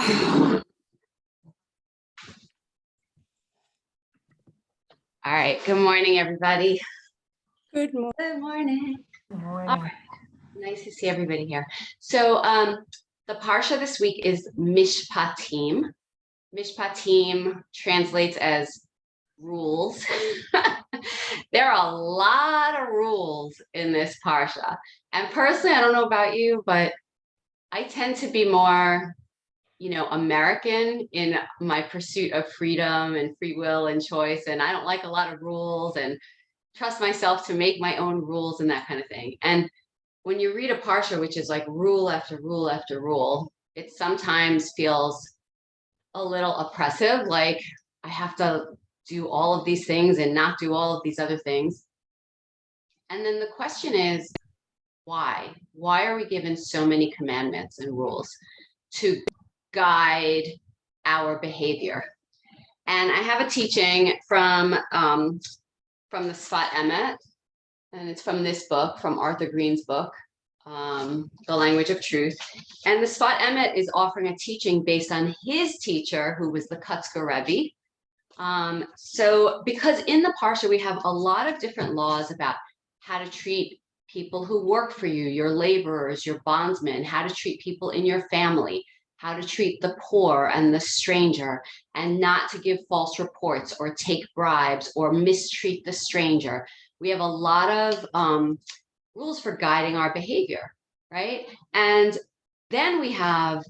All right. Good morning, everybody. Good morning. Good morning. Good morning. All right. Nice to see everybody here. So the Parsha this week is Mishpatim. Mishpatim translates as rules. There are a lot of rules in this Parsha. And personally, I don't know about you, but I tend to be more, American in my pursuit of freedom and free will and choice. And I don't like a lot of rules and trust myself to make my own rules and that kind of thing. And when you read a Parsha, which is like rule after rule after rule, it sometimes feels a little oppressive, like I have to do all of these things and not do all of these other things. And then the question is, why? Why are we given so many commandments and rules to guide our behavior? And I have a teaching from the Sfat Emet, and it's from this book, from Arthur Green's book, The Language of Truth. And the Sfat Emet is offering a teaching based on his teacher, who was the Kotzker Rebbe. So because in the Parsha, we have a lot of different laws about how to treat people who work for you, your laborers, your bondsmen, how to treat people in your family, how to treat the poor and the stranger, and not to give false reports or take bribes or mistreat the stranger. We have a lot of rules for guiding our behavior, right? And then we have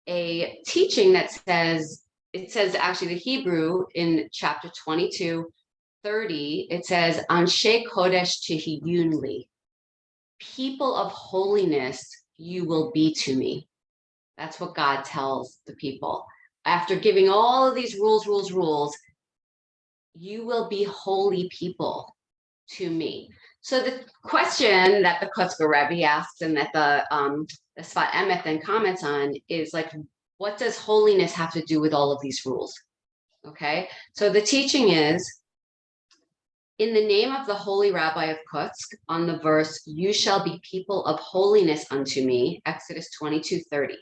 a teaching that says, it says actually the Hebrew in chapter 22:30, it says, Anshe Kodesh Tehiyun li. People of holiness, you will be to me. That's what God tells the people. After giving all of these rules, you will be holy people to me. So the question that the Kotzker Rebbe asks and that the Sfat Emet then comments on is like, what does holiness have to do with all of these rules? Okay, so the teaching is, in the name of the holy rabbi of Kotzk, on the verse, you shall be people of holiness unto me, Exodus 22:30.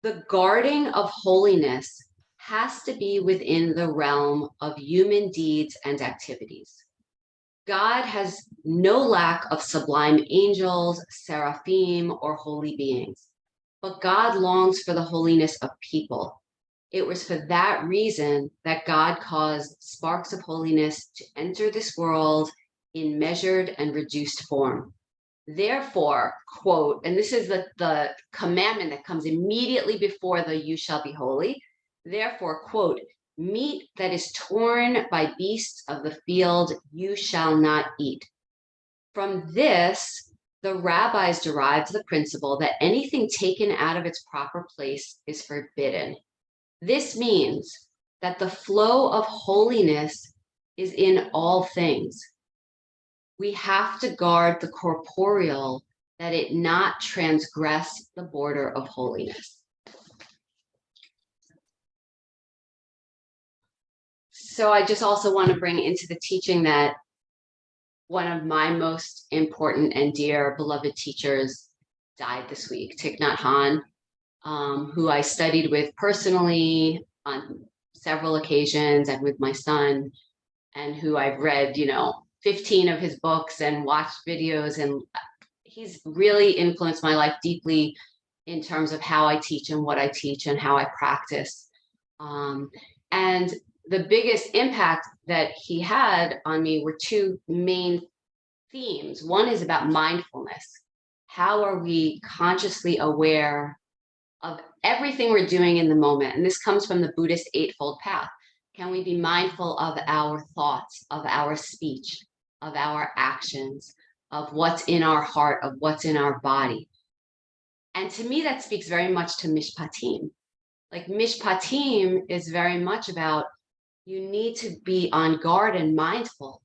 The guarding of holiness has to be within the realm of human deeds and activities. God has no lack of sublime angels, seraphim, or holy beings, but God longs for the holiness of people. It was for that reason that God caused sparks of holiness to enter this world in measured and reduced form. Therefore, quote, and this is the commandment that comes immediately before the you shall be holy. Therefore, quote, meat that is torn by beasts of the field, you shall not eat. From this, the rabbis derived the principle that anything taken out of its proper place is forbidden. This means that the flow of holiness is in all things. We have to guard the corporeal that it not transgress the border of holiness. So I just also want to bring into the teaching that one of my most important and dear beloved teachers died this week, Thich Nhat Hanh, who I studied with personally on several occasions and with my son, and who I've read, 15 of his books and watched videos, and he's really influenced my life deeply in terms of how I teach and what I teach and how I practice. And the biggest impact that he had on me were two main themes. One is about mindfulness. How are we consciously aware of everything we're doing in the moment? And this comes from the Buddhist Eightfold Path. Can we be mindful of our thoughts, of our speech, of our actions, of what's in our heart, of what's in our body? And to me, that speaks very much to Mishpatim. Like Mishpatim is very much about, you need to be on guard and mindful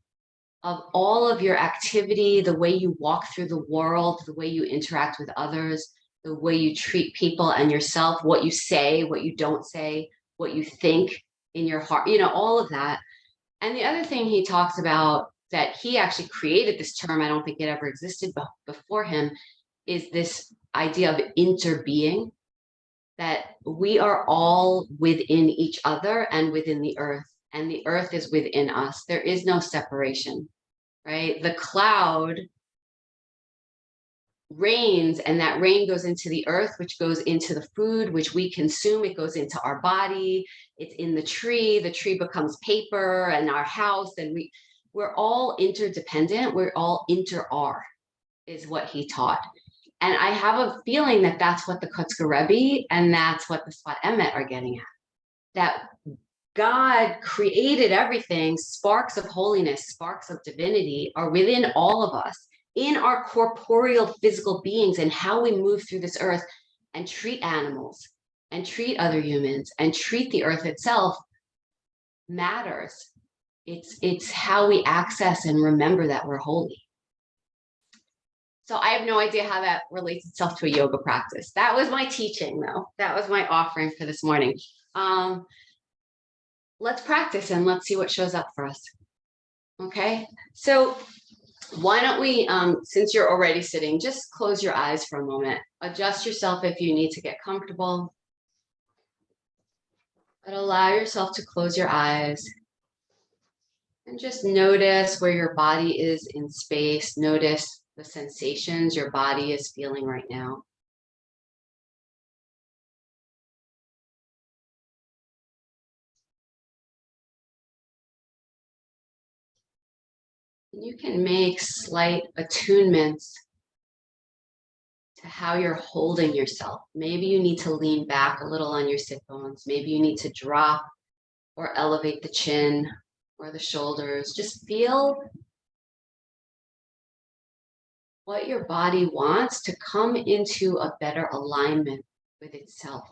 of all of your activity, the way you walk through the world, the way you interact with others, the way you treat people and yourself, what you say, what you don't say, what you think in your heart, all of that. And the other thing he talks about, that he actually created this term, I don't think it ever existed before him, is this idea of interbeing. that we are all within each other and within the earth, and the earth is within us. There is no separation, right? The cloud rains, and that rain goes into the earth, which goes into the food which we consume. It goes into our body. It's in the tree becomes paper, and our house, and we're all interdependent. We're all inter-are, is what he taught. And I have a feeling that that's what the Kotzker Rebbe and that's what the Sfat Emet are getting at. That God created everything. Sparks of holiness, sparks of divinity are within all of us, in our corporeal physical beings, and how we move through this earth and treat animals and treat other humans and treat the earth itself matters. It's how we access and remember that we're holy. So I have no idea how that relates itself to a yoga practice. That was my teaching, though. That was my offering for this morning. Let's practice and let's see what shows up for us. Okay, so why don't we, since you're already sitting, just close your eyes for a moment. Adjust yourself if you need to get comfortable. But allow yourself to close your eyes. And just notice where your body is in space. Notice the sensations your body is feeling right now. You can make slight attunements to how you're holding yourself. Maybe you need to lean back a little on your sit bones. Maybe you need to drop or elevate the chin or the shoulders. Just feel what your body wants to come into a better alignment with itself.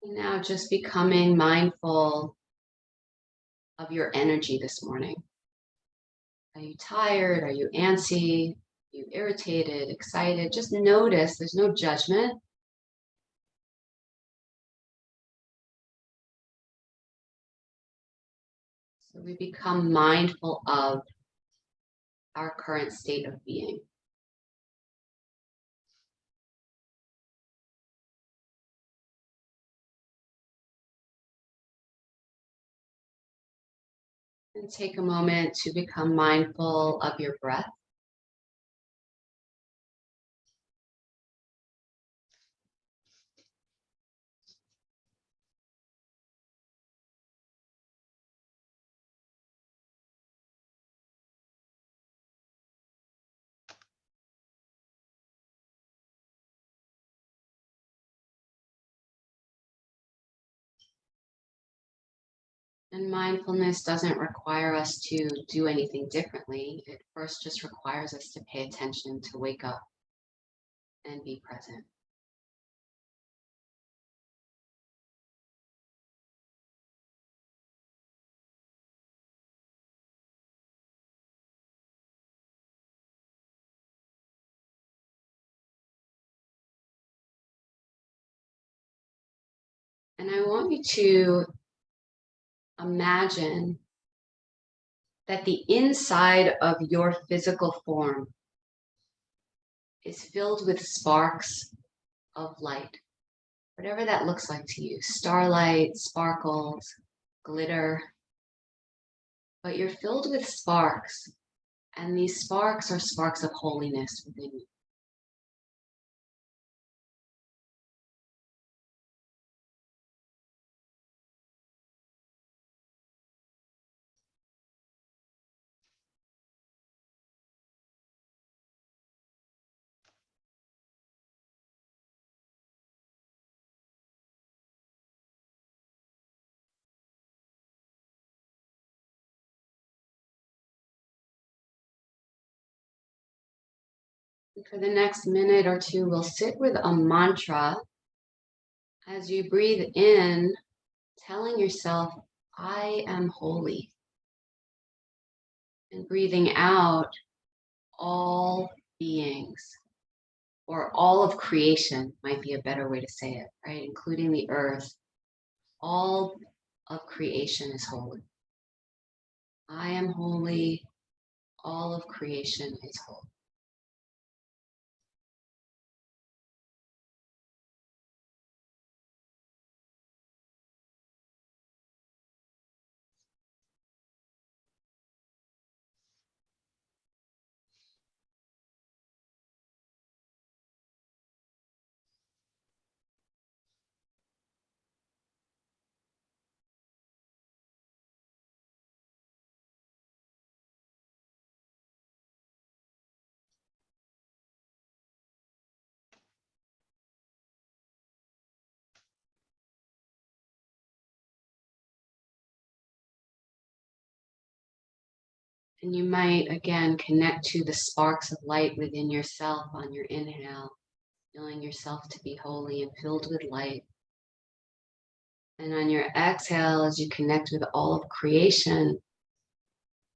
Now just becoming mindful of your energy this morning. Are you tired? Are you antsy? Are you irritated, excited? Just notice, there's no judgment. So we become mindful of our current state of being. And take a moment to become mindful of your breath. And mindfulness doesn't require us to do anything differently. It first just requires us to pay attention, to wake up and be present. And I want you to imagine that the inside of your physical form is filled with sparks of light, whatever that looks like to you, starlight, sparkles, glitter, but you're filled with sparks, and these sparks are sparks of holiness within you. For the next minute or two, we'll sit with a mantra. As you breathe in, telling yourself, I am holy. And breathing out, all beings, or all of creation might be a better way to say it, right? Including the earth, all of creation is holy. I am holy. All of creation is holy. And you might, again, connect to the sparks of light within yourself on your inhale, feeling yourself to be holy and filled with light. And on your exhale, as you connect with all of creation,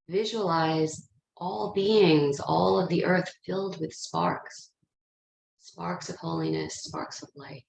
visualize all beings, all of the earth filled with sparks, sparks of holiness, sparks of light.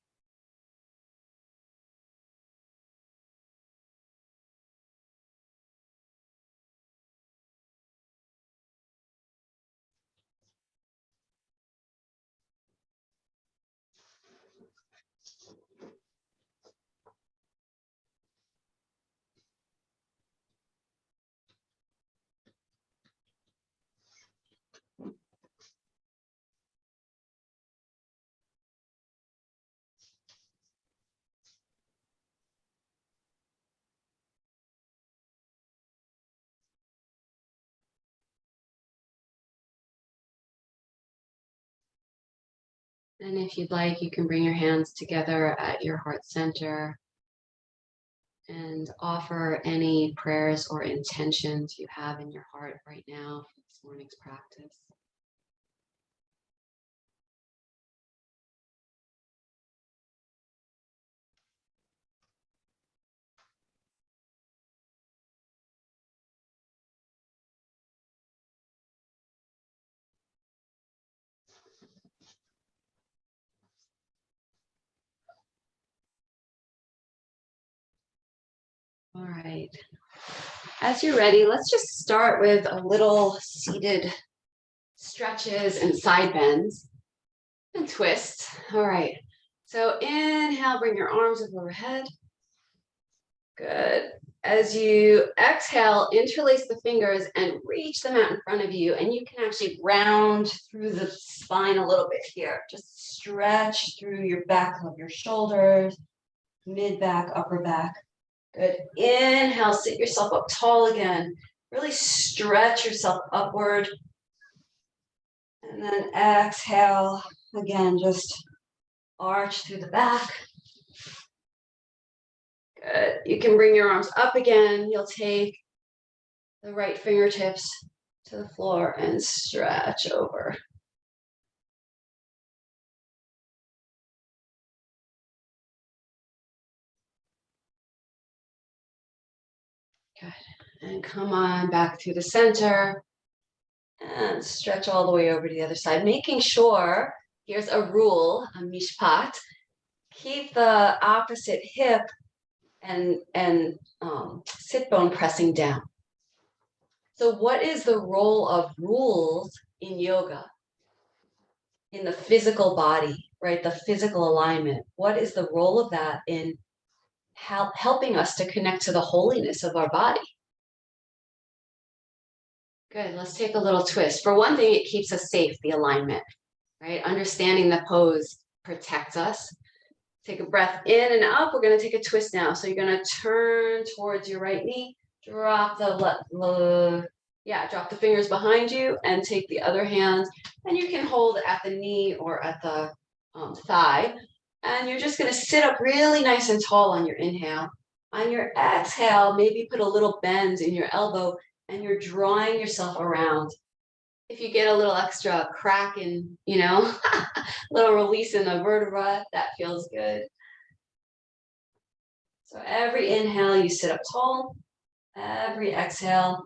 And if you'd like, you can bring your hands together at your heart center and offer any prayers or intentions you have in your heart right now for this morning's practice. All right. As you're ready, let's just start with a little seated stretches and side bends and twists. All right. So inhale, bring your arms up overhead. Good. As you exhale, interlace the fingers and reach them out in front of you. And you can actually round through the spine a little bit here. Just stretch through your back of your shoulders, mid back, upper back. Good. Inhale, sit yourself up tall again. Really stretch yourself upward. And then exhale, again, just arch through the back. Good. You can bring your arms up again. You'll take the right fingertips to the floor and stretch over. Good. And come on back through the center and stretch all the way over to the other side, making sure, here's a rule, a mishpat, keep the opposite hip and sit bone pressing down. So what is the role of rules in yoga? In the physical body, right? The physical alignment. What is the role of that in helping us to connect to the holiness of our body? Good, let's take a little twist. For one thing, it keeps us safe, the alignment, right? Understanding the pose protects us. Take a breath in and up. We're gonna take a twist now. So you're gonna turn towards your right knee, drop the drop the fingers behind you and take the other hand, and you can hold at the knee or at the thigh. And you're just gonna sit up really nice and tall on your inhale. On your exhale, maybe put a little bend in your elbow and you're drawing yourself around. If you get a little extra crack in, little release in the vertebra, that feels good. So every inhale, you sit up tall. Every exhale,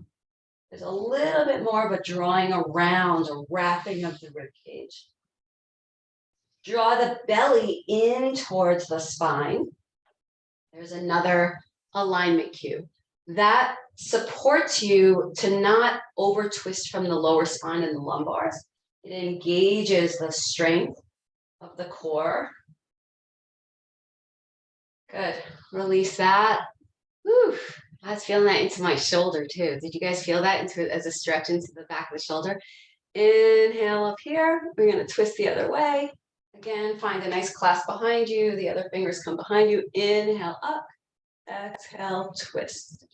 there's a little bit more of a drawing around, a wrapping of the rib cage. Draw the belly in towards the spine. There's another alignment cue. That supports you to not over twist from the lower spine and the lumbars. It engages the strength of the core. Good. Release that. Whew. I was feeling that into my shoulder too. Did you guys feel that into as a stretch into the back of the shoulder? Inhale up here. We're going to twist the other way. Again, find a nice clasp behind you. The other fingers come behind you. Inhale up. Exhale, twist.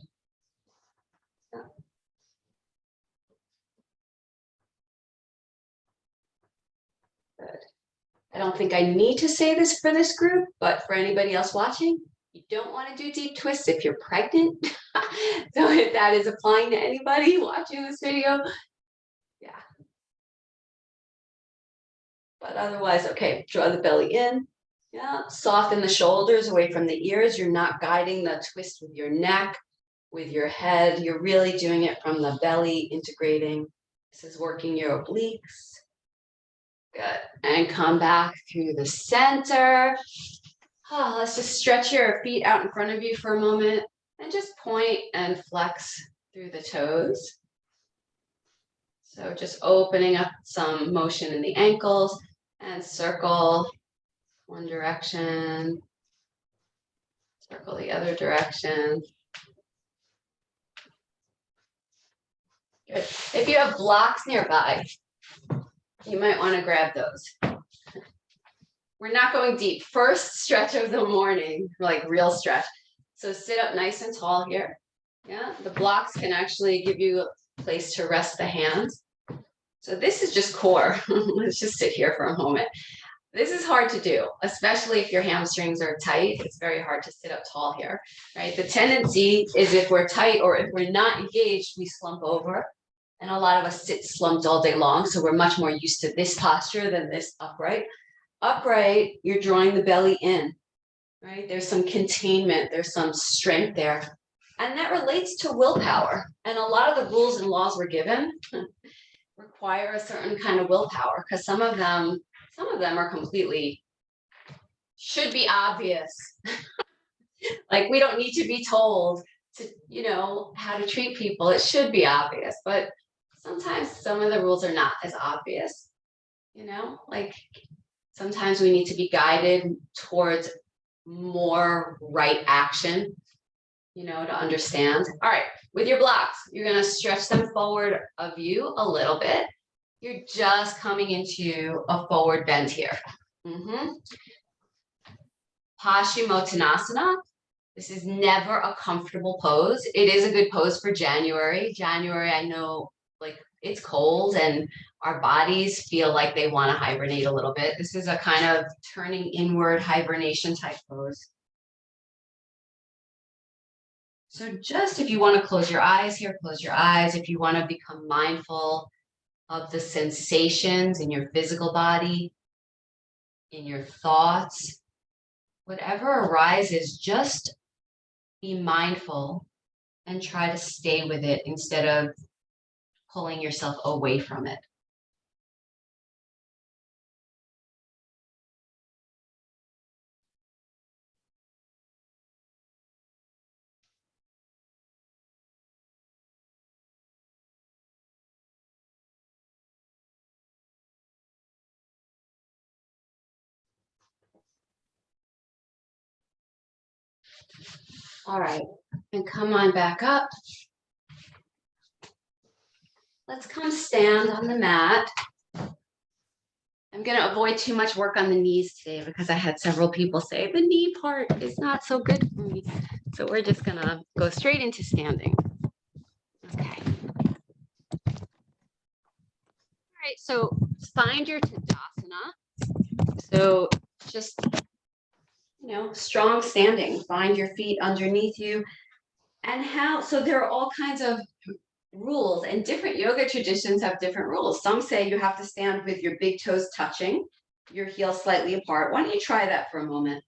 Good. I don't think I need to say this for this group, but for anybody else watching, you don't want to do deep twists if you're pregnant. So if that is applying to anybody watching this video, yeah. But otherwise, okay, draw the belly in. Yeah, soften the shoulders away from the ears. You're not guiding the twist with your neck, with your head. You're really doing it from the belly, integrating. This is working your obliques. Good. And come back through the center. Oh, let's just stretch your feet out in front of you for a moment and just point and flex through the toes. So just opening up some motion in the ankles and circle one direction, circle the other direction. Good. If you have blocks nearby, you might want to grab those. We're not going deep. First stretch of the morning, like real stretch. So sit up nice and tall here. Yeah, the blocks can actually give you a place to rest the hands. So this is just core. Let's just sit here for a moment. This is hard to do, especially if your hamstrings are tight. It's very hard to sit up tall here, right? The tendency is if we're tight or if we're not engaged, we slump over. And a lot of us sit slumped all day long. So we're much more used to this posture than this upright. Upright, you're drawing the belly in, right? There's some containment, there's some strength there. And that relates to willpower. And a lot of the rules and laws we're given require a certain kind of willpower because some of them are completely, should be obvious. Like we don't need to be told to, how to treat people. It should be obvious, but sometimes some of the rules are not as obvious, like sometimes we need to be guided towards more right action, to understand. All right, with your blocks, you're going to stretch them forward of you a little bit. You're just coming into a forward bend here. Paschimottanasana. This is never a comfortable pose. It is a good pose for January. January, I know, like it's cold and our bodies feel like they want to hibernate a little bit. This is a kind of turning inward hibernation type pose. So just if you want to close your eyes here, close your eyes. If you want to become mindful of the sensations in your physical body, in your thoughts, whatever arises, just be mindful and try to stay with it instead of pulling yourself away from it. All right, and come on back up. Let's come stand on the mat. I'm going to avoid too much work on the knees today because I had several people say the knee part is not so good for me. So we're just going to go straight into standing. Okay. All right, so find your Tadasana. So just, strong standing. Find your feet underneath you. And so there are all kinds of rules, and different yoga traditions have different rules. Some say you have to stand with your big toes touching, your heels slightly apart. Why don't you try that for a moment?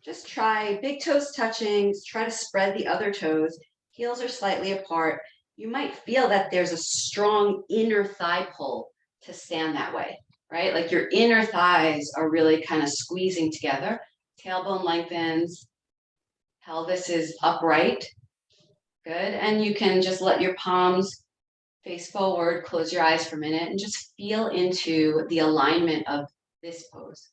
Just try big toes touching, try to spread the other toes, heels are slightly apart. You might feel that there's a strong inner thigh pull to stand that way, right? Like your inner thighs are really kind of squeezing together, tailbone lengthens, Pelvis is upright. Good. And you can just let your palms face forward, close your eyes for a minute, and just feel into the alignment of this pose.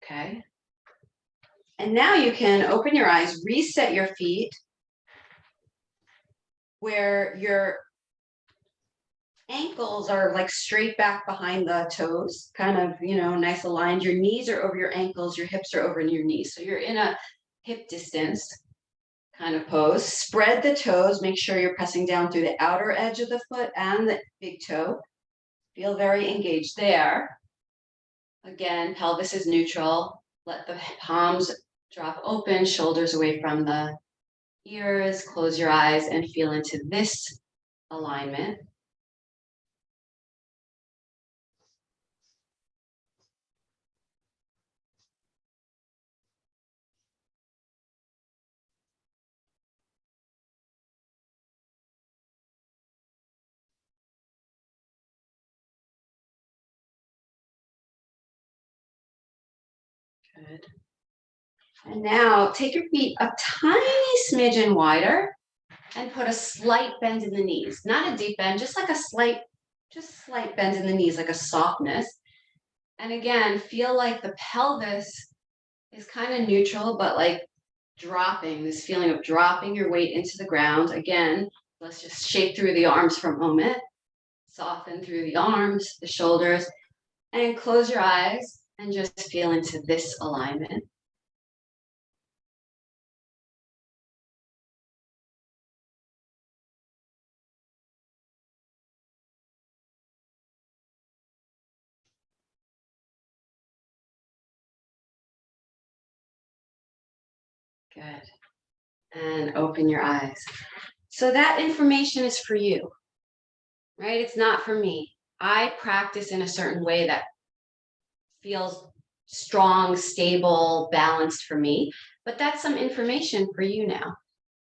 Okay. And now you can open your eyes, reset your feet where your ankles are like straight back behind the toes, kind of, nice aligned. Your knees are over your ankles, your hips are over your knees. So you're in a hip distance kind of pose. Spread the toes, make sure you're pressing down through the outer edge of the foot and the big toe. Feel very engaged there. Again, pelvis is neutral. Let the palms drop open, shoulders away from the ears. Close your eyes and feel into this alignment. Good. And now take your feet a tiny smidgen wider and put a slight bend in the knees. Not a deep bend, just like a slight bend in the knees, like a softness. And again, feel like the pelvis is kind of neutral, but like dropping, this feeling of dropping your weight into the ground. Again, let's just shake through the arms for a moment. Soften through the arms, the shoulders, and close your eyes and just feel into this alignment. Good. And open your eyes. So that information is for you, right? It's not for me. I practice in a certain way that feels strong, stable, balanced for me, but that's some information for you now,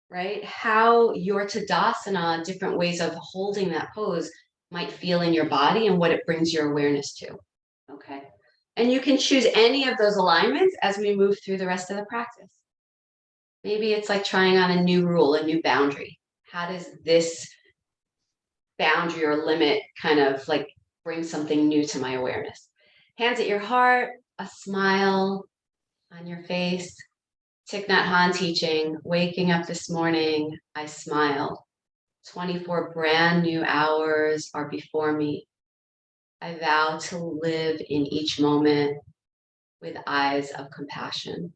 right? How your Tadasana, different ways of holding that pose might feel in your body and what it brings your awareness to, okay? And you can choose any of those alignments as we move through the rest of the practice. Maybe it's like trying on a new rule, a new boundary. How does this boundary or limit kind of like bring something new to my awareness? Hands at your heart, a smile on your face. Thich Nhat Hanh teaching, waking up this morning, I smiled. 24 brand new hours are before me. I vow to live in each moment with eyes of compassion.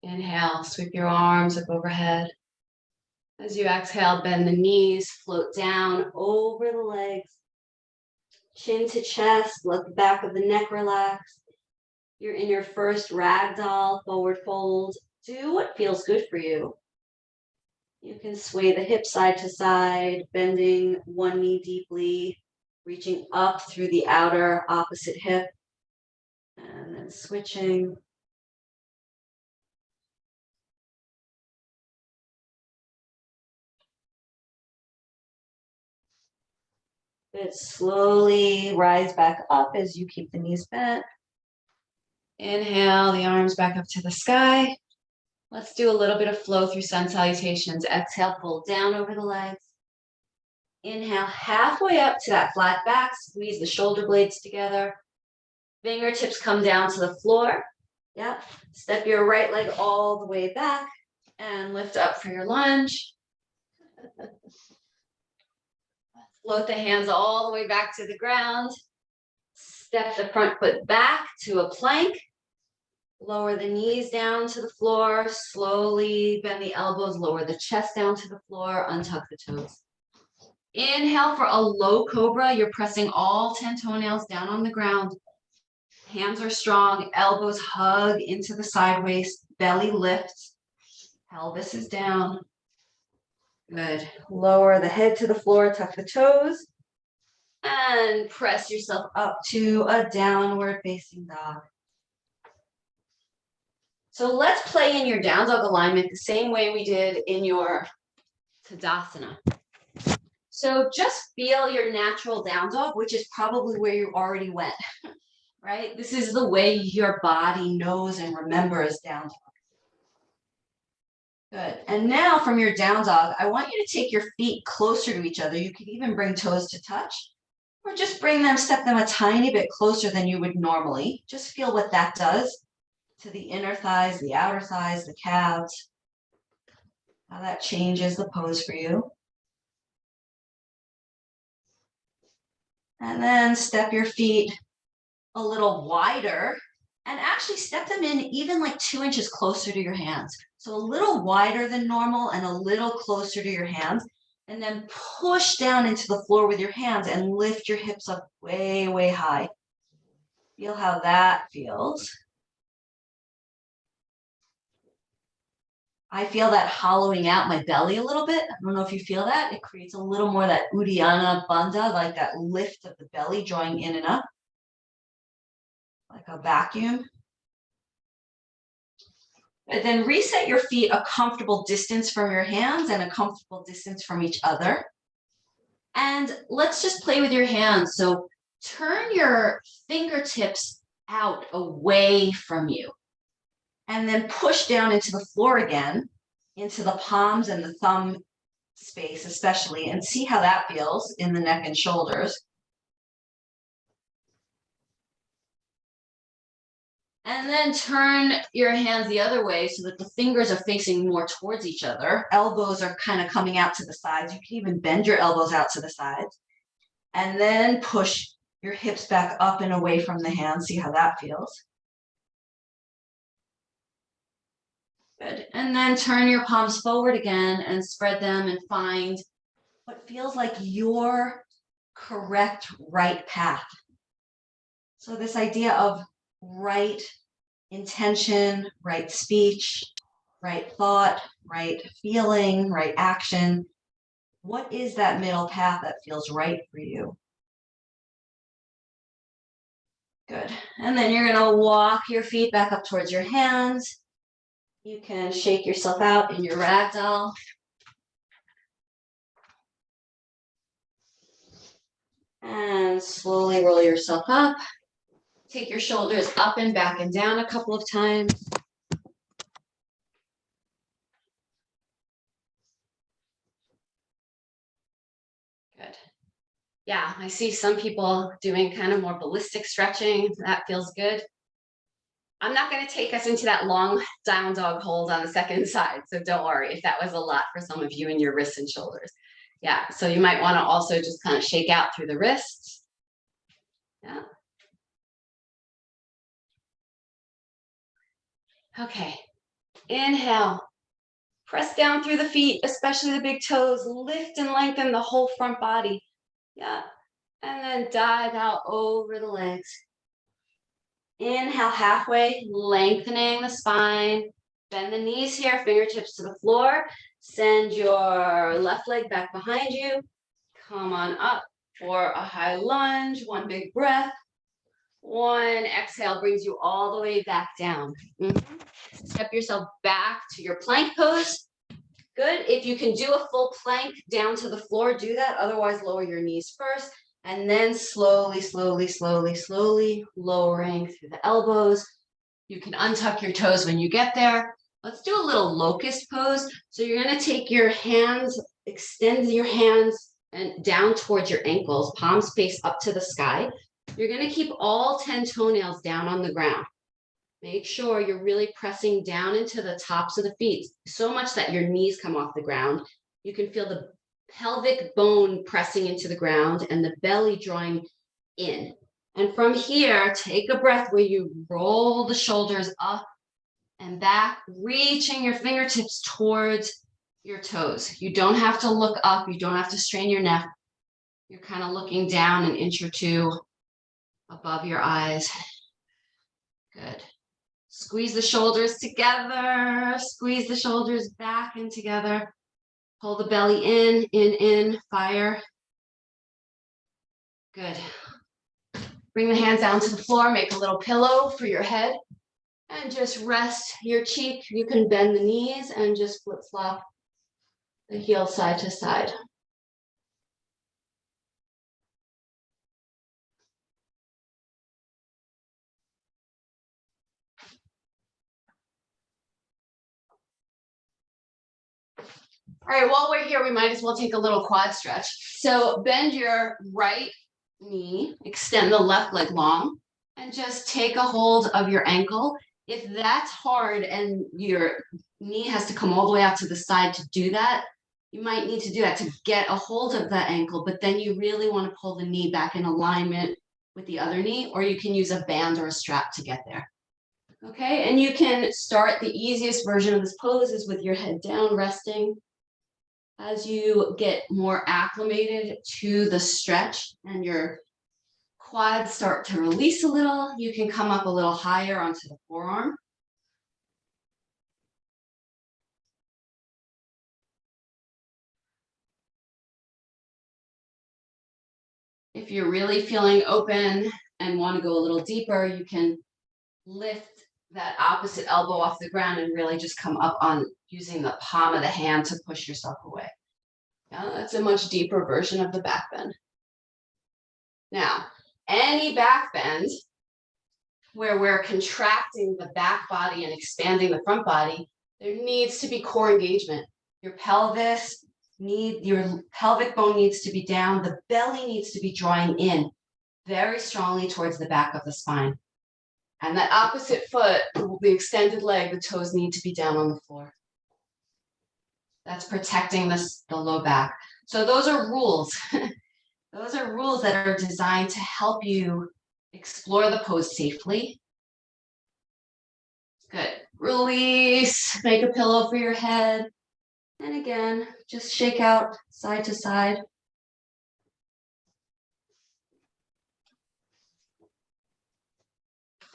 Inhale, sweep your arms up overhead. As you exhale, bend the knees, float down over the legs. Chin to chest, let the back of the neck relax. You're in your first Ragdoll, forward fold. Do what feels good for you. You can sway the hip side to side, bending one knee deeply, reaching up through the outer opposite hip, and then switching. Good. Slowly rise back up as you keep the knees bent. Inhale, the arms back up to the sky. Let's do a little bit of flow through sun salutations. Exhale, fold down over the legs. Inhale, halfway up to that flat back. Squeeze the shoulder blades together. Fingertips come down to the floor. Yep. Step your right leg all the way back and lift up for your lunge. Float the hands all the way back to the ground. Step the front foot back to a plank. Lower the knees down to the floor. Slowly bend the elbows. Lower the chest down to the floor. Untuck the toes. Inhale for a low cobra. You're pressing all 10 toenails down on the ground. Hands are strong. Elbows hug into the side waist. Belly lifts. Pelvis is down. Good. Lower the head to the floor. Tuck the toes. And press yourself up to a downward facing dog. So let's play in your down dog alignment the same way we did in your Tadasana. So just feel your natural down dog, which is probably where you already went, right? This is the way your body knows and remembers down dog. Good. And now from your down dog, I want you to take your feet closer to each other. You can even bring toes to touch, or just bring them, step them a tiny bit closer than you would normally. Just feel what that does to the inner thighs, the outer thighs, the calves, how that changes the pose for you. And then step your feet a little wider and actually step them in even like 2 inches closer to your hands. So a little wider than normal and a little closer to your hands. And then push down into the floor with your hands and lift your hips up way, way high. Feel how that feels. I feel that hollowing out my belly a little bit. I don't know if you feel that. It creates a little more that Uddiyana Bandha, like that lift of the belly drawing in and up, like a vacuum. And then reset your feet a comfortable distance from your hands and a comfortable distance from each other. And let's just play with your hands. So turn your fingertips out away from you. And then push down into the floor again, into the palms and the thumb space especially, and see how that feels in the neck and shoulders. And then turn your hands the other way so that the fingers are facing more towards each other. Elbows are kind of coming out to the sides. You can even bend your elbows out to the sides. And then push your hips back up and away from the hands. See how that feels. Good. And then turn your palms forward again and spread them and find what feels like your correct right path. So this idea of right intention, right speech, right thought, right feeling, right action. What is that middle path that feels right for you? Good. And then you're going to walk your feet back up towards your hands. You can shake yourself out in your Ragdoll. And slowly roll yourself up. Take your shoulders up and back and down a couple of times. Good. Yeah, I see some people doing kind of more ballistic stretching. That feels good. I'm not going to take us into that long down dog hold on the second side. So don't worry if that was a lot for some of you in your wrists and shoulders. Yeah, so you might want to also just kind of shake out through the wrists. Yeah. Okay, inhale, press down through the feet, especially the big toes, lift and lengthen the whole front body. Yeah, and then dive out over the legs. Inhale halfway, lengthening the spine, bend the knees here, fingertips to the floor, send your left leg back behind you, come on up for a high lunge, one big breath. One exhale brings you all the way back down. Step yourself back to your plank pose. Good. If you can do a full plank down to the floor, do that. Otherwise, lower your knees first. And then slowly, slowly, slowly, slowly lowering through the elbows. You can untuck your toes when you get there. Let's do a little locust pose. So you're going to take your hands, extend your hands and down towards your ankles, palms face up to the sky. You're going to keep all 10 toenails down on the ground. Make sure you're really pressing down into the tops of the feet so much that your knees come off the ground. You can feel the pelvic bone pressing into the ground and the belly drawing in. And from here, take a breath where you roll the shoulders up and back, reaching your fingertips towards your toes. You don't have to look up. You don't have to strain your neck. You're kind of looking down an inch or two above your eyes. Good. Squeeze the shoulders together. Squeeze the shoulders back and together. Pull the belly in, fire. Good. Bring the hands down to the floor, make a little pillow for your head, and just rest your cheek. You can bend the knees and just flip-flop the heel side to side. All right, while we're here, we might as well take a little quad stretch. So bend your right knee, extend the left leg long, and just take a hold of your ankle. If that's hard and your knee has to come all the way out to the side to do that, you might need to do that to get a hold of that ankle, but then you really want to pull the knee back in alignment with the other knee, or you can use a band or a strap to get there. Okay, and you can start the easiest version of this pose is with your head down, resting. As you get more acclimated to the stretch and your quads start to release a little, you can come up a little higher onto the forearm. If you're really feeling open and want to go a little deeper, you can lift that opposite elbow off the ground and really just come up on using the palm of the hand to push yourself away. Yeah, that's a much deeper version of the back bend. Now, any back bend where we're contracting the back body and expanding the front body, there needs to be core engagement. Your pelvic bone needs to be down. The belly needs to be drawing in very strongly towards the back of the spine. And that opposite foot, the extended leg, the toes need to be down on the floor. That's protecting the low back. So those are rules. Those are rules that are designed to help you explore the pose safely. Good. Release, make a pillow for your head. And again, just shake out side to side.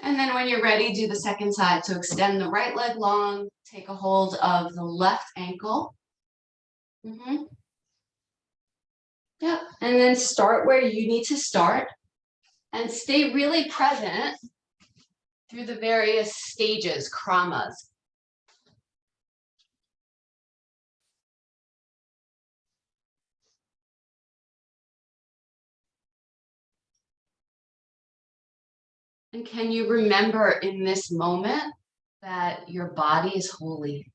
And then when you're ready, do the second side. So extend the right leg long, take a hold of the left ankle. Yep, and then start where you need to start and stay really present through the various stages, kramas. And can you remember in this moment that your body is holy?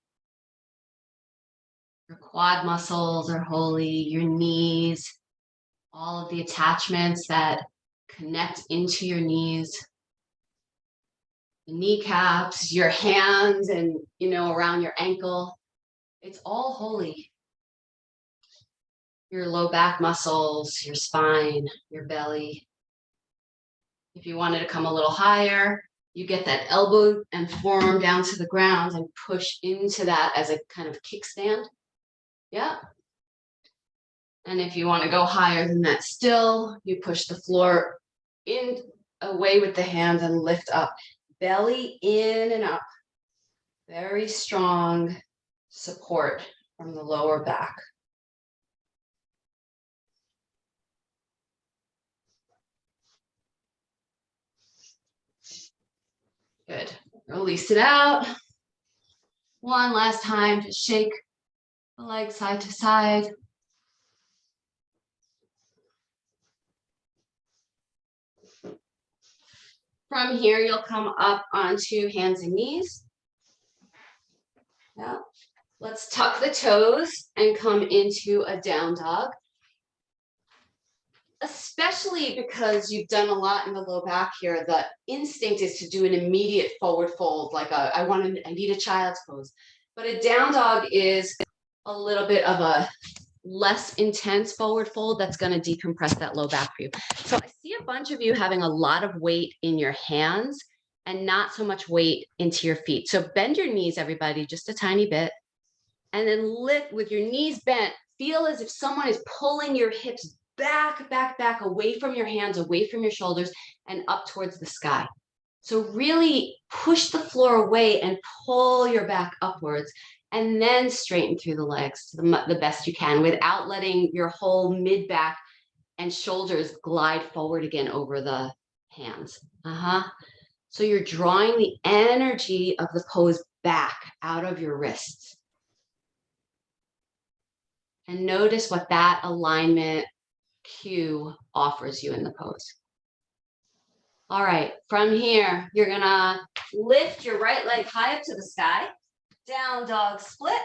Your quad muscles are holy, your knees, all of the attachments that connect into your knees, the kneecaps, your hands and, around your ankle. It's all holy. Your low back muscles, your spine, your belly. If you wanted to come a little higher, you get that elbow and forearm down to the ground and push into that as a kind of kickstand. Yeah. And if you want to go higher than that still, you push the floor in away with the hands and lift up. Belly in and up. Very strong support from the lower back. Good. Release it out. One last time, just shake the leg side to side. From here, you'll come up onto hands and knees. Yeah. Let's tuck the toes and come into a down dog. Especially because you've done a lot in the low back here, the instinct is to do an immediate forward fold, like I need a child's pose. But a down dog is a little bit of a less intense forward fold that's going to decompress that low back for you. So I see a bunch of you having a lot of weight in your hands and not so much weight into your feet. So bend your knees, everybody, just a tiny bit. And then lift with your knees bent. Feel as if someone is pulling your hips back, away from your hands, away from your shoulders, and up towards the sky. So really push the floor away and pull your back upwards, and then straighten through the legs to the best you can without letting your whole mid back and shoulders glide forward again over the hands. So you're drawing the energy of the pose back out of your wrists. And notice what that alignment cue offers you in the pose. All right, from here, you're gonna lift your right leg high up to the sky, down dog split.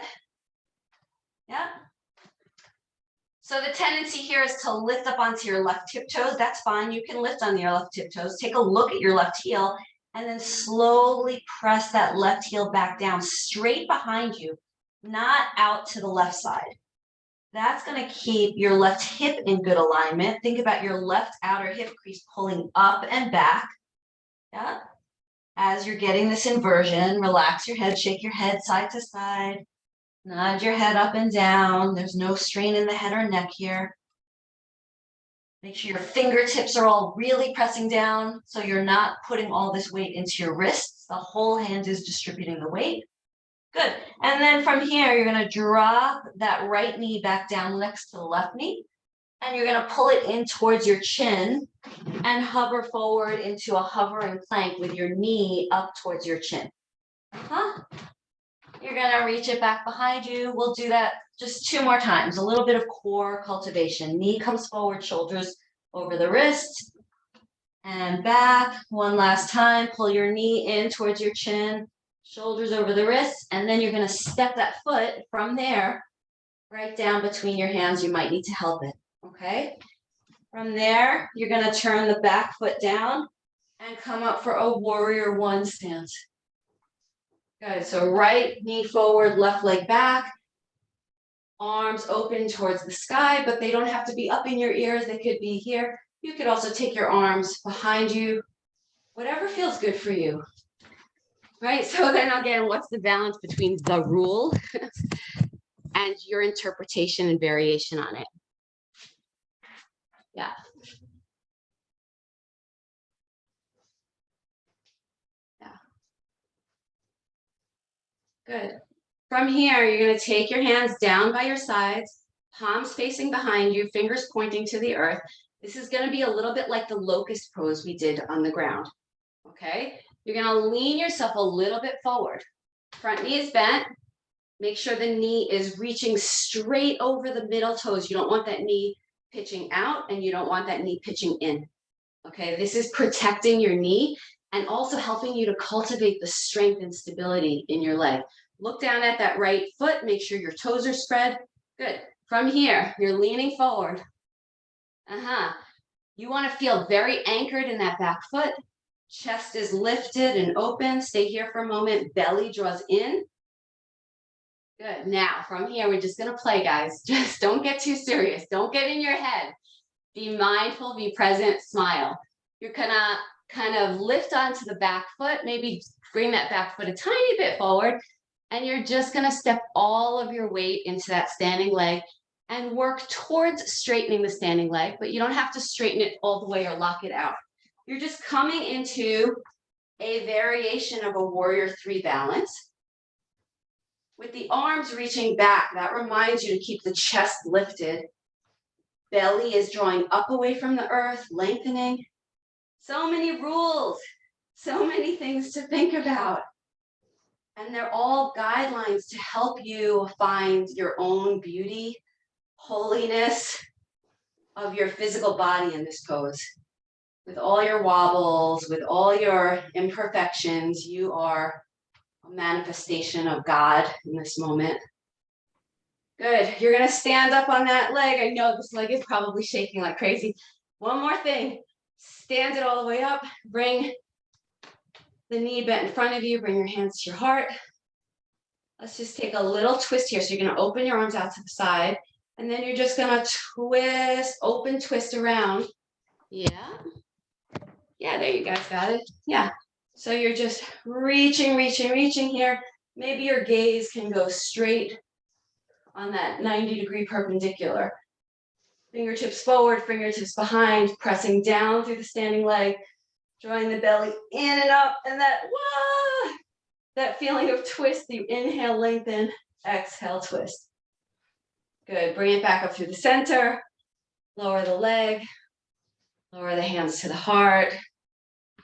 Yeah. So the tendency here is to lift up onto your left tiptoes. That's fine. You can lift on your left tiptoes. Take a look at your left heel and then slowly press that left heel back down straight behind you, not out to the left side. That's going to keep your left hip in good alignment. Think about your left outer hip crease pulling up and back. Yeah. As you're getting this inversion, relax your head, shake your head side to side. Nod your head up and down. There's no strain in the head or neck here. Make sure your fingertips are all really pressing down so you're not putting all this weight into your wrists. The whole hand is distributing the weight. Good. And then from here, you're going to drop that right knee back down next to the left knee. And you're going to pull it in towards your chin and hover forward into a hovering plank with your knee up towards your chin. You're going to reach it back behind you. We'll do that just 2 more times. A little bit of core cultivation. Knee comes forward, shoulders over the wrist. And back. One last time. Pull your knee in towards your chin. Shoulders over the wrists. And then you're going to step that foot from there right down between your hands. You might need to help it. Okay? From there, you're going to turn the back foot down and come up for a warrior 1 stance. Good. So right knee forward, left leg back. Arms open towards the sky, but they don't have to be up in your ears. They could be here. You could also take your arms behind you. Whatever feels good for you. Right? So then again, what's the balance between the rule and your interpretation and variation on it? Yeah. Good. From here, you're going to take your hands down by your sides, palms facing behind you, fingers pointing to the earth. This is going to be a little bit like the locust pose we did on the ground. Okay? You're going to lean yourself a little bit forward. Front knee is bent. Make sure the knee is reaching straight over the middle toes. You don't want that knee pitching out, and you don't want that knee pitching in. Okay? This is protecting your knee and also helping you to cultivate the strength and stability in your leg. Look down at that right foot. Make sure your toes are spread. Good. From here, you're leaning forward. You want to feel very anchored in that back foot. Chest is lifted and open. Stay here for a moment. Belly draws in. Good. Now, from here, we're just going to play, guys. Just don't get too serious. Don't get in your head. Be mindful, be present, smile. You're going to kind of lift onto the back foot, maybe bring that back foot a tiny bit forward, and you're just going to step all of your weight into that standing leg and work towards straightening the standing leg, but you don't have to straighten it all the way or lock it out. You're just coming into a variation of a warrior 3 balance. With the arms reaching back, that reminds you to keep the chest lifted. Belly is drawing up away from the earth, lengthening. So many rules, so many things to think about. And they're all guidelines to help you find your own beauty, holiness of your physical body in this pose. With all your wobbles, with all your imperfections, you are a manifestation of God in this moment. Good. You're going to stand up on that leg. I know this leg is probably shaking like crazy. One more thing. Stand it all the way up. Bring the knee bent in front of you. Bring your hands to your heart. Let's just take a little twist here. So you're going to open your arms out to the side. And then you're just going to twist, open, twist around. Yeah. Yeah, there you guys got it. Yeah. So you're just reaching, reaching, reaching here. Maybe your gaze can go straight on that 90-degree perpendicular. Fingertips forward, fingertips behind, pressing down through the standing leg, drawing the belly in and up, and that feeling of twist. You inhale, lengthen, exhale, twist. Good. Bring it back up through the center. Lower the leg, lower the hands to the heart.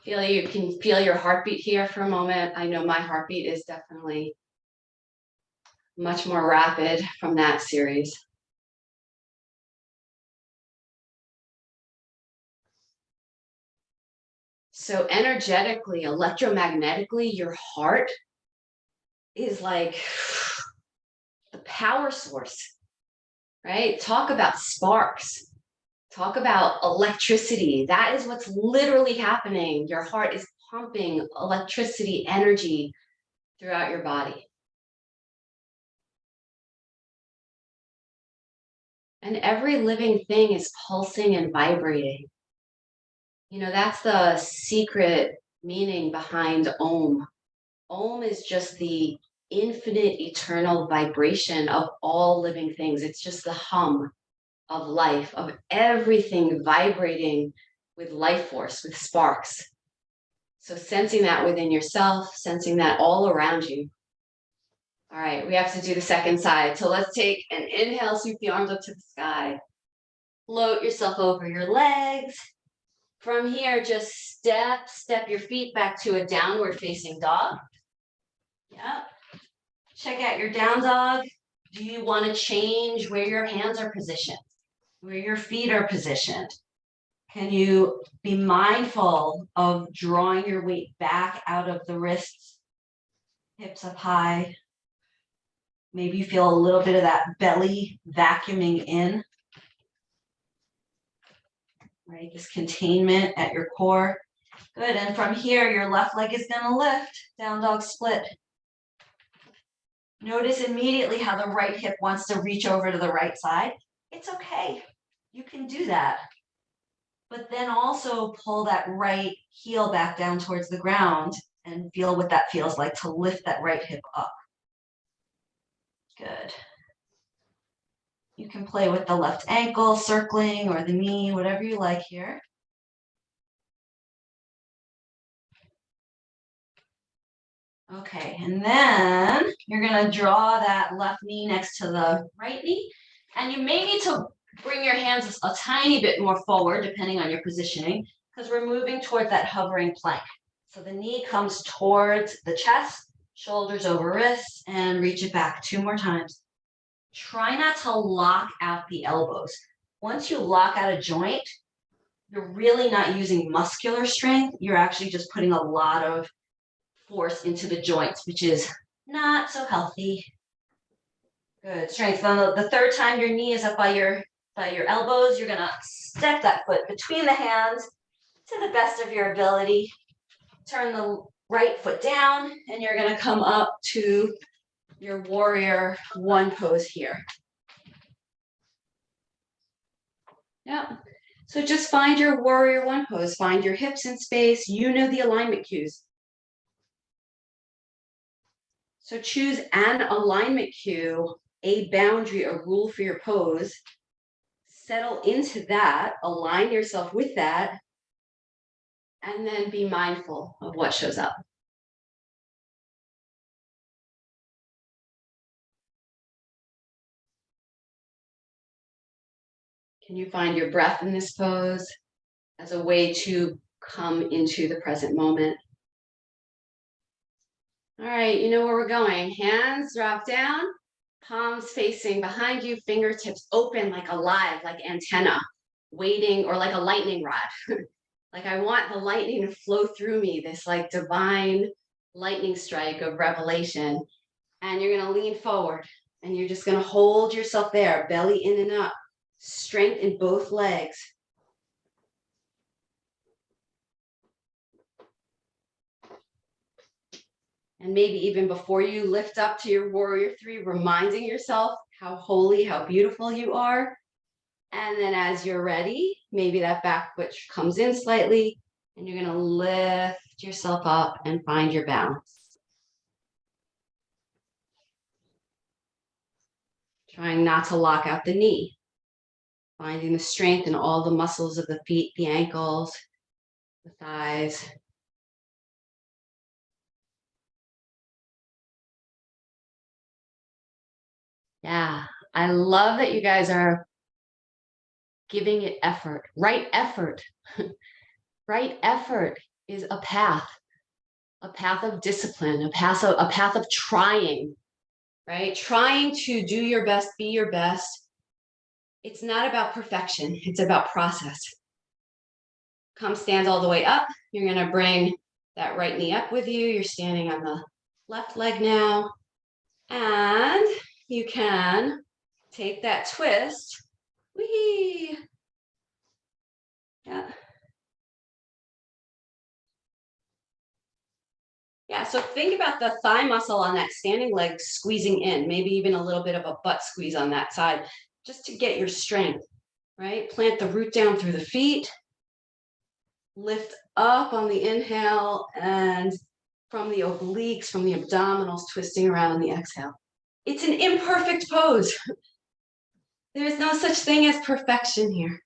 You can feel your heartbeat here for a moment. I know my heartbeat is definitely much more rapid from that series. So energetically, electromagnetically, your heart is like the power source, right? Talk about sparks. Talk about electricity. That is what's literally happening. Your heart is pumping electricity, energy throughout your body. And every living thing is pulsing and vibrating. You know, that's the secret meaning behind Om. Om is just the infinite, eternal vibration of all living things. It's just the hum of life, of everything vibrating with life force, with sparks. So sensing that within yourself, sensing that all around you. All right, we have to do the second side. So let's take an inhale, sweep the arms up to the sky. Float yourself over your legs. From here, just step your feet back to a downward facing dog. Yep. Check out your down dog. Do you want to change where your hands are positioned, where your feet are positioned? Can you be mindful of drawing your weight back out of the wrists, hips up high? Maybe you feel a little bit of that belly vacuuming in, right? This containment at your core. Good, and from here, your left leg is gonna lift, down dog split. Notice immediately how the right hip wants to reach over to the right side. It's okay, you can do that. But then also pull that right heel back down towards the ground and feel what that feels like to lift that right hip up. Good. You can play with the left ankle, circling, or the knee, whatever you like here. Okay, and then you're gonna draw that left knee next to the right knee, and you may need to bring your hands a tiny bit more forward, depending on your positioning, because we're moving toward that hovering plank. So the knee comes towards the chest, shoulders over wrists, and reach it back 2 more times. Try not to lock out the elbows. Once you lock out a joint, you're really not using muscular strength. You're actually just putting a lot of force into the joints, which is not so healthy. Good. Strength. On the third time your knee is up by your elbows, you're gonna step that foot between the hands to the best of your ability. Turn the right foot down, and you're gonna come up to your warrior one pose here. Yeah. So just find your warrior one pose, find your hips in space, you know the alignment cues. So choose an alignment cue, a boundary, a rule for your pose. Settle into that, align yourself with that, and then be mindful of what shows up. Can you find your breath in this pose as a way to come into the present moment? All right, you know where we're going. Hands drop down, palms facing behind you, fingertips open, like alive, like antenna, waiting, or like a lightning rod. Like I want the lightning to flow through me, this like divine lightning strike of revelation. And you're gonna lean forward and you're just gonna hold yourself there, belly in and up, strength in both legs. And maybe even before you lift up to your warrior three, reminding yourself how holy, how beautiful you are. And then as you're ready, maybe that back foot comes in slightly and you're gonna lift yourself up and find your balance. Trying not to lock out the knee. Finding the strength in all the muscles of the feet, the ankles, the thighs. Yeah, I love that you guys are giving it effort. Right effort. Right effort is a path of discipline, a path of trying, right? Trying to do your best, be your best. It's not about perfection. It's about process. Come stand all the way up. You're going to bring that right knee up with you. You're standing on the left leg now. And you can take that twist. Whee! Yeah. Yeah, so think about the thigh muscle on that standing leg squeezing in, maybe even a little bit of a butt squeeze on that side, just to get your strength, right? Plant the root down through the feet, lift up on the inhale, and from the obliques, from the abdominals, twisting around on the exhale. It's an imperfect pose. There's no such thing as perfection here.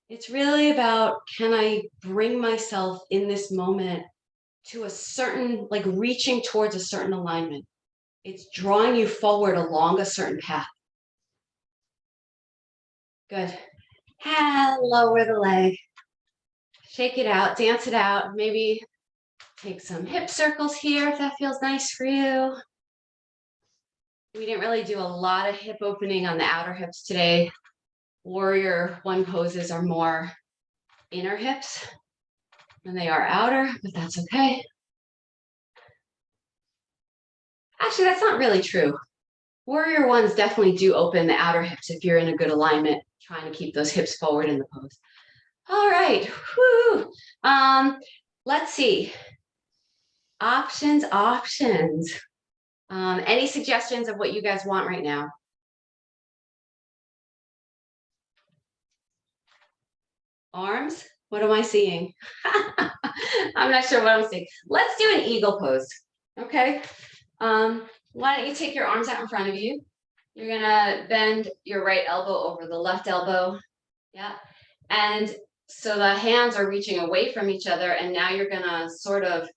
It's really about, can I bring myself in this moment to a certain, like reaching towards a certain alignment. It's drawing you forward along a certain path. Good. And lower the leg. Shake it out, dance it out. Maybe take some hip circles here if that feels nice for you. We didn't really do a lot of hip opening on the outer hips today. Warrior one poses are more inner hips than they are outer, but that's okay. Actually, that's not really true. Warrior ones definitely do open the outer hips if you're in a good alignment, trying to keep those hips forward in the pose. All right. Whoo. Let's see. Options. Any suggestions of what you guys want right now? Arms? What am I seeing? I'm not sure what I'm seeing. Let's do an eagle pose. Okay. Why don't you take your arms out in front of you? You're gonna bend your right elbow over the left elbow. Yeah. And so the hands are reaching away from each other, and now you're gonna sort of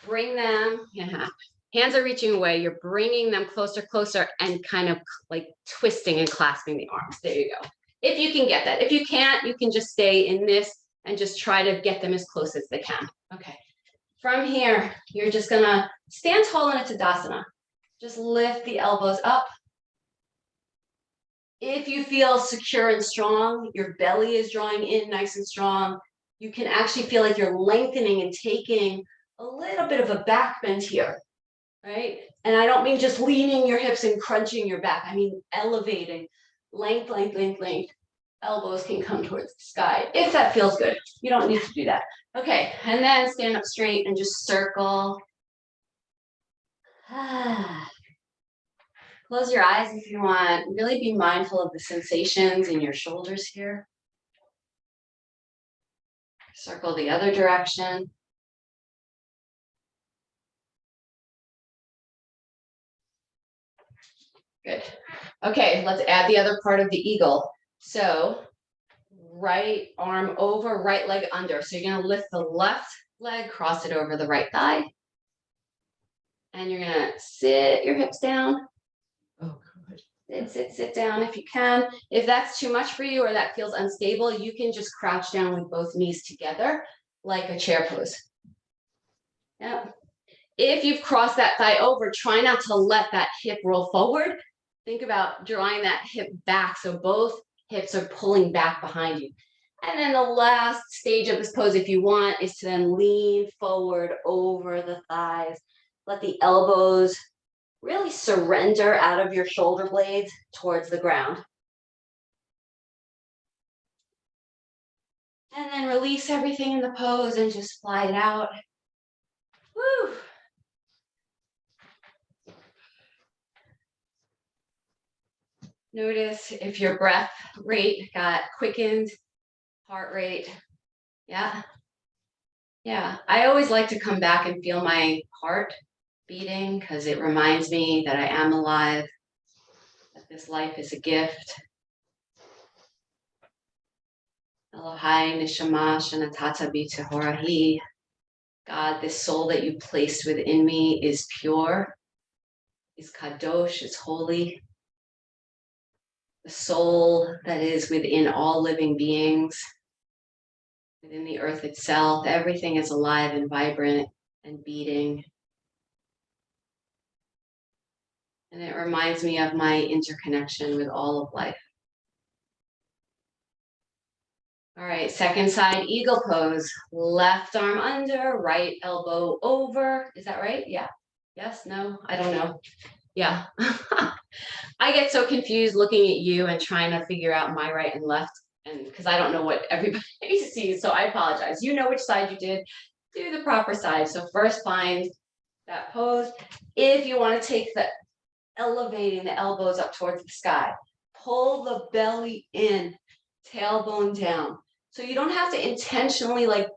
bring them, hands are reaching away, you're bringing them closer, and kind of like twisting and clasping the arms. There you go. If you can get that. If you can't, you can just stay in this and just try to get them as close as they can. Okay. From here, you're just gonna stand tall in a Tadasana. Just lift the elbows up. If you feel secure and strong, your belly is drawing in nice and strong, you can actually feel like you're lengthening and taking a little bit of a back bend here, right? And I don't mean just leaning your hips and crunching your back. I mean elevating, length. Elbows can come towards the sky if that feels good. You don't need to do that. Okay, and then stand up straight and just circle. Close your eyes if you want. Really be mindful of the sensations in your shoulders here. Circle the other direction. Good. Okay, let's add the other part of the eagle. So right arm over, right leg under. So you're going to lift the left leg, cross it over the right thigh. And you're going to sit your hips down. Oh, good. Sit down if you can. If that's too much for you or that feels unstable, you can just crouch down with both knees together like a chair pose. Yeah. If you've crossed that thigh over, try not to let that hip roll forward. Think about drawing that hip back so both hips are pulling back behind you. And then the last stage of this pose, if you want, is to then lean forward over the thighs. Let the elbows really surrender out of your shoulder blades towards the ground. And then release everything in the pose and just fly it out. Woo! Notice if your breath rate got quickened, heart rate. Yeah. Yeah. I always like to come back and feel my heart beating because it reminds me that I am alive, that this life is a gift. Elohai neshama shenatata bi tehorahi. God, this soul that you placed within me is pure, is kadosh, is holy. the soul that is within all living beings, within the earth itself. Everything is alive and vibrant and beating. And it reminds me of my interconnection with all of life. All right, second side, eagle pose. Left arm under, right elbow over. Is that right? Yeah. Yes? No? I don't know. Yeah. I get so confused looking at you and trying to figure out my right and left, and because I don't know what everybody sees, so I apologize. You know which side you did. Do the proper side. So first find that pose. If you want to take the elevating the elbows up towards the sky, pull the belly in, tailbone down. So you don't have to intentionally like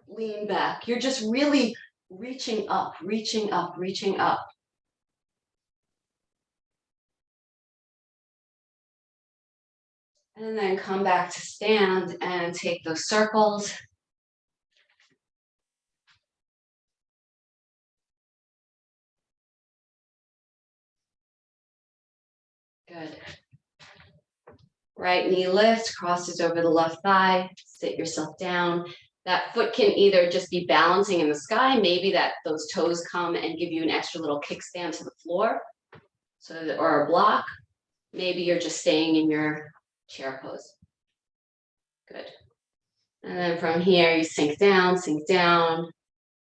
lean back. You're just really reaching up, reaching up, reaching up. And then come back to stand and take those circles. Good. Right knee lifts, crosses over the left thigh, sit yourself down. That foot can either just be balancing in the sky, maybe that those toes come and give you an extra little kickstand to the floor, or a block. Maybe you're just staying in your chair pose. Good. And then from here, you sink down,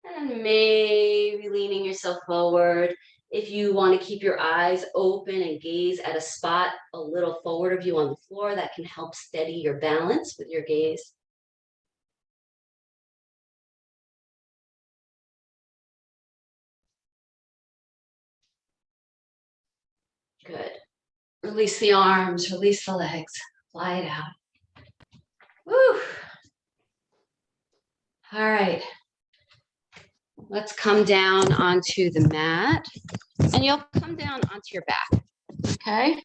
and maybe leaning yourself forward. If you want to keep your eyes open and gaze at a spot a little forward of you on the floor, that can help steady your balance with your gaze. Good. Release the arms, release the legs, fly it out. Woo. All right. Let's come down onto the mat, and you'll come down onto your back, okay?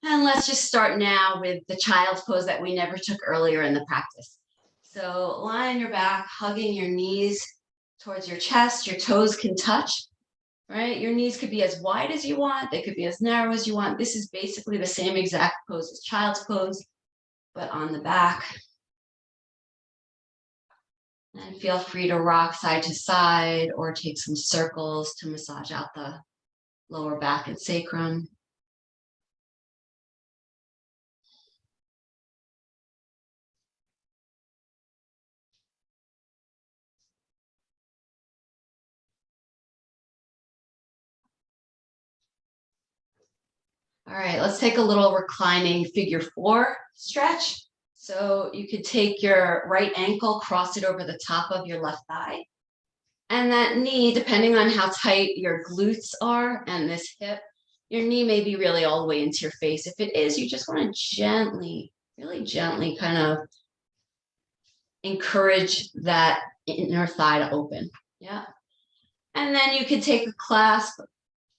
And let's just start now with the child's pose that we never took earlier in the practice. So lie on your back, hugging your knees towards your chest. Your toes can touch, right? Your knees could be as wide as you want. They could be as narrow as you want. This is basically the same exact pose as child's pose, but on the back. And feel free to rock side to side or take some circles to massage out the lower back and sacrum. All right, let's take a little reclining figure 4 stretch. So you could take your right ankle, cross it over the top of your left thigh. And that knee, depending on how tight your glutes are and this hip, your knee may be really all the way into your face. If it is, you just want to gently, really gently kind of encourage that inner thigh to open. Yeah. And then you could take a clasp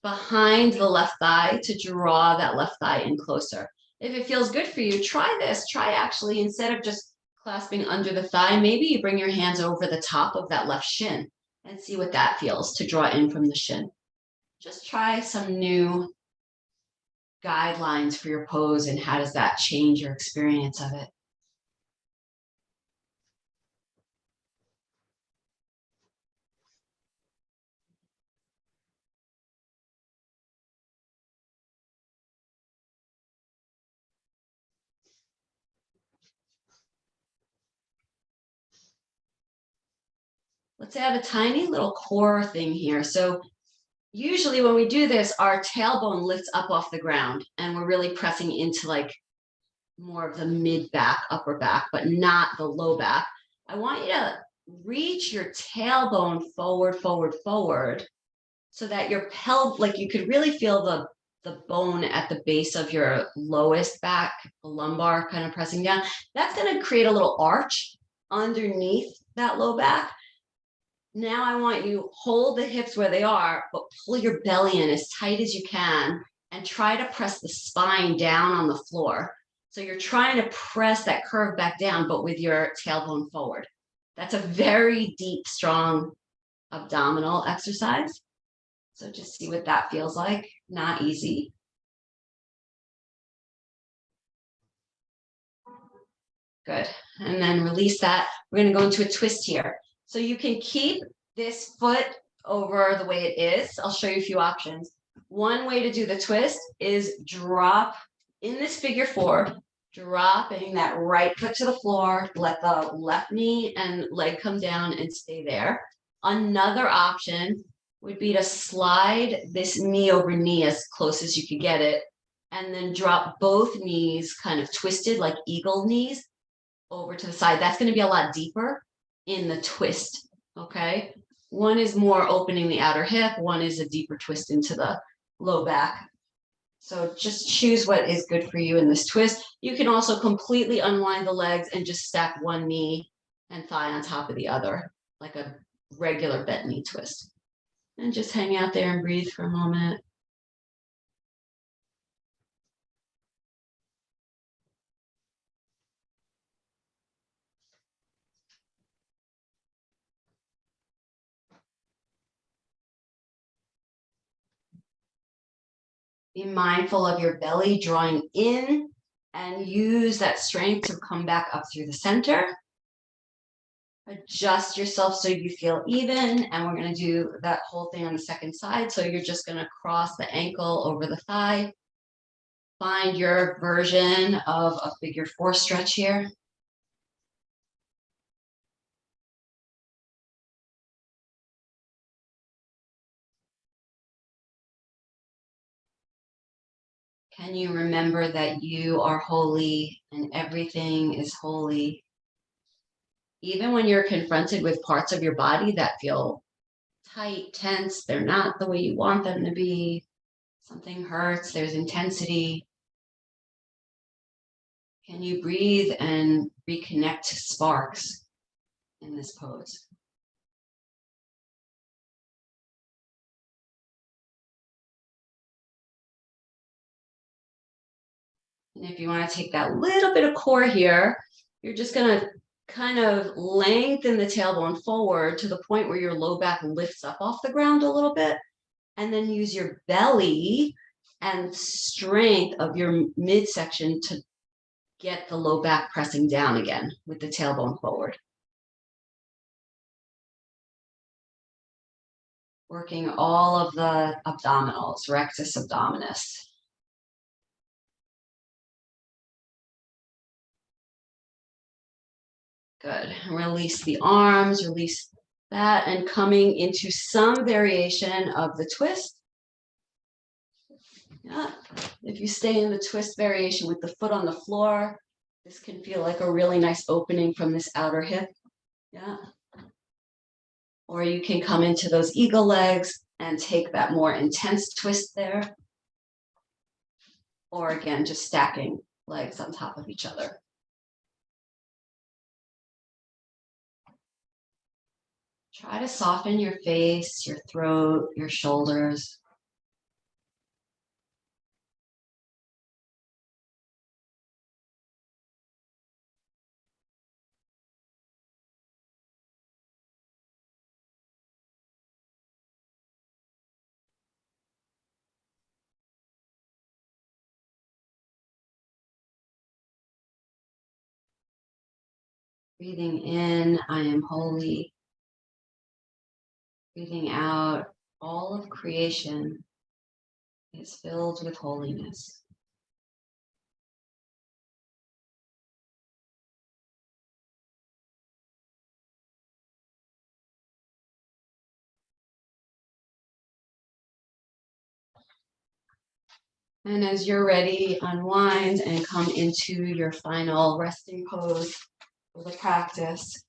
behind the left thigh to draw that left thigh in closer. If it feels good for you, try this. Try actually, instead of just clasping under the thigh, maybe you bring your hands over the top of that left shin and see what that feels to draw in from the shin. Just try some new guidelines for your pose and how does that change your experience of it. Let's add a tiny little core thing here. So usually when we do this, our tailbone lifts up off the ground and we're really pressing into like more of the mid back, upper back, but not the low back. I want you to reach your tailbone forward, forward, forward, so that your like you could really feel the bone at the base of your lowest back, the lumbar kind of pressing down. That's going to create a little arch underneath that low back. Now I want you hold the hips where they are, but pull your belly in as tight as you can and try to press the spine down on the floor. So you're trying to press that curve back down, but with your tailbone forward. That's a very deep, strong abdominal exercise. So just see what that feels like. Not easy. Good. And then release that. We're going to go into a twist here. So you can keep this foot over the way it is. I'll show you a few options. One way to do the twist is drop in this figure four, dropping that right foot to the floor, let the left knee and leg come down and stay there. Another option would be to slide this knee over knee as close as you could get it, and then drop both knees kind of twisted like eagle knees over to the side. That's going to be a lot deeper in the twist, okay? One is more opening the outer hip, one is a deeper twist into the low back. So just choose what is good for you in this twist. You can also completely unwind the legs and just stack one knee and thigh on top of the other, like a regular bent knee twist. And just hang out there and breathe for a moment. Be mindful of your belly drawing in and use that strength to come back up through the center. Adjust yourself so you feel even, and we're going to do that whole thing on the second side. So you're just going to cross the ankle over the thigh. Find your version of a figure four stretch here. Can you remember that you are holy and everything is holy? Even when you're confronted with parts of your body that feel tight, tense, they're not the way you want them to be, something hurts, there's intensity. Can you breathe and reconnect to sparks in this pose? And if you want to take that little bit of core here, you're just going to kind of lengthen the tailbone forward to the point where your low back lifts up off the ground a little bit, and then use your belly and strength of your midsection to get the low back pressing down again with the tailbone forward. Working all of the abdominals, rectus abdominis. Good. Release the arms, release that, and coming into some variation of the twist. Yeah. If you stay in the twist variation with the foot on the floor, this can feel like a really nice opening from this outer hip. Yeah. Or you can come into those eagle legs and take that more intense twist there. Or again, just stacking legs on top of each other. Try to soften your face, your throat, your shoulders. Breathing in, I am holy. Breathing out, all of creation is filled with holiness. And as you're ready, unwind and come into your final resting pose for the practice.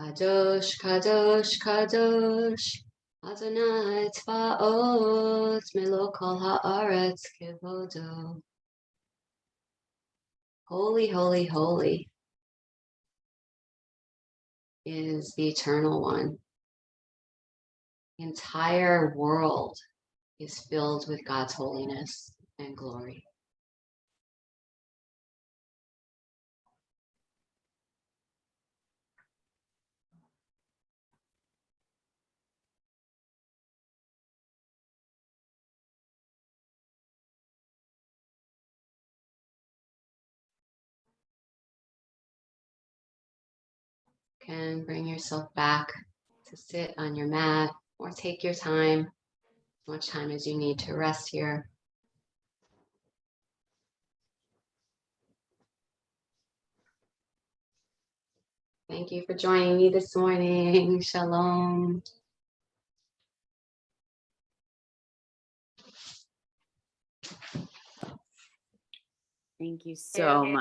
Kadosh, Kadosh, Kadosh, Adonai Tzvaot, Melo Kol Haaretz Kevodo. Holy, holy, holy is the Eternal One. The entire world is filled with God's holiness and glory. You can bring yourself back to sit on your mat or take your time, as much time as you need to rest here. Thank you for joining me this morning. Shalom. Thank you so much.